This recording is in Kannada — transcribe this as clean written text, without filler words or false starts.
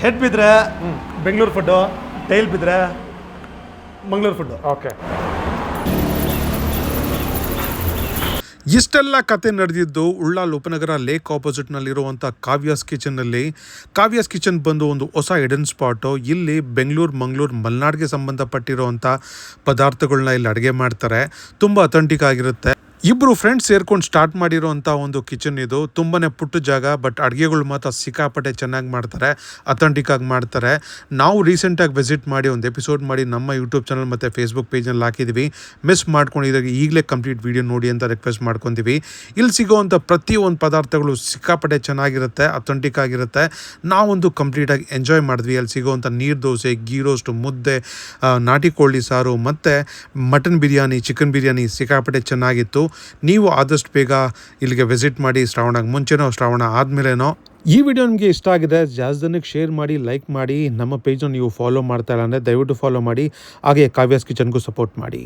ಹೆಡ್ ಬಿದ್ದರೆ ಬೆಂಗಳೂರು ಫುಡ್ಡು, ಟೈಲ್ ಬಿದ್ದರೆ ಮಂಗಳೂರು ಫುಡ್ಡು. ಓಕೆ. ಇಷ್ಟೆಲ್ಲ ಕತೆ ನಡೆದಿದ್ದು ಉಳ್ಳಾಲ್ ಉಪನಗರ ಲೇಕ್ ಆಪೋಸಿಟ್ನಲ್ಲಿರುವಂಥ ಕಾವ್ಯಾಸ್ ಕಿಚನ್ನಲ್ಲಿ. ಕಾವ್ಯಾಸ್ ಕಿಚನ್ ಬಂದು ಒಂದು ಹೊಸ ಹಿಡನ್ ಸ್ಪಾಟು. ಇಲ್ಲಿ ಬೆಂಗಳೂರು, ಮಂಗಳೂರು, ಮಲೆನಾಡಿಗೆ ಸಂಬಂಧಪಟ್ಟಿರುವಂಥ ಪದಾರ್ಥಗಳನ್ನ ಇಲ್ಲಿ ಅಡುಗೆ ಮಾಡ್ತಾರೆ. ತುಂಬ ಅಥೆಂಟಿಕ್ ಆಗಿರುತ್ತೆ. ಇಬ್ಬರು ಫ್ರೆಂಡ್ಸ್ ಸೇರ್ಕೊಂಡು ಸ್ಟಾರ್ಟ್ ಮಾಡಿರೋಂಥ ಒಂದು ಕಿಚನ್ ಇದು. ತುಂಬಾ ಪುಟ್ಟ ಜಾಗ, ಬಟ್ ಅಡುಗೆಗಳು ಮಾತ್ರ ಸಿಕ್ಕಾಪಟ್ಟೆ ಚೆನ್ನಾಗಿ ಮಾಡ್ತಾರೆ, ಅಥೆಂಟಿಕ್ ಆಗಿ ಮಾಡ್ತಾರೆ. ನಾವು ರೀಸೆಂಟಾಗಿ ವಿಸಿಟ್ ಮಾಡಿ ಒಂದು ಎಪಿಸೋಡ್ ಮಾಡಿ ನಮ್ಮ ಯೂಟ್ಯೂಬ್ ಚಾನಲ್ ಮತ್ತು ಫೇಸ್ಬುಕ್ ಪೇಜ್ನಲ್ಲಿ ಹಾಕಿದ್ವಿ. ಮಿಸ್ ಮಾಡ್ಕೊಂಡಿದ್ರೆ ಈಗಲೇ ಕಂಪ್ಲೀಟ್ ವೀಡಿಯೋ ನೋಡಿ ಅಂತ ರಿಕ್ವೆಸ್ಟ್ ಮಾಡ್ಕೊತೀವಿ. ಇಲ್ಲಿ ಸಿಗೋವಂಥ ಪ್ರತಿಯೊಂದು ಪದಾರ್ಥಗಳು ಸಿಕ್ಕಾಪಟ್ಟೆ ಚೆನ್ನಾಗಿರುತ್ತೆ, ಅಥೆಂಟಿಕ್ ಆಗಿರುತ್ತೆ. ನಾವೊಂದು ಕಂಪ್ಲೀಟಾಗಿ ಎಂಜಾಯ್ ಮಾಡಿದ್ವಿ. ಅಲ್ಲಿ ಸಿಗೋವಂಥ ನೀರು ದೋಸೆ, ಗೀ ರೋಸ್ಟ್, ಮುದ್ದೆ, ನಾಟಿ ಕೋಳಿ ಸಾರು ಮತ್ತು ಮಟನ್ ಬಿರಿಯಾನಿ, ಚಿಕನ್ ಬಿರಿಯಾನಿ ಸಿಕ್ಕಾಪಟ್ಟೆ ಚೆನ್ನಾಗಿತ್ತು. ನೀವು ಆದಷ್ಟು ಬೇಗ ಇಲ್ಲಿಗೆ ವಿಸಿಟ್ ಮಾಡಿ, ಶ್ರಾವಣಕ್ಕೆ ಮುಂಚೆನೋ ಶ್ರಾವಣ ಆದಮೇಲೆನೋ. ಈ ವಿಡಿಯೋ ನಿಮಗೆ ಇಷ್ಟ ಆಗಿದೆ, ಜಾಸ್ತಿ ಜನಕ್ಕೆ ಶೇರ್ ಮಾಡಿ, ಲೈಕ್ ಮಾಡಿ. ನಮ್ಮ ಪೇಜನ್ನು ನೀವು ಫಾಲೋ ಮಾಡ್ತಾ ಇಲ್ಲ ಅಂದರೆ ದಯವಿಟ್ಟು ಫಾಲೋ ಮಾಡಿ. ಹಾಗೆ ಕಾವ್ಯಾಸ್ ಕಿಚನ್ಗೂ ಸಪೋರ್ಟ್ ಮಾಡಿ.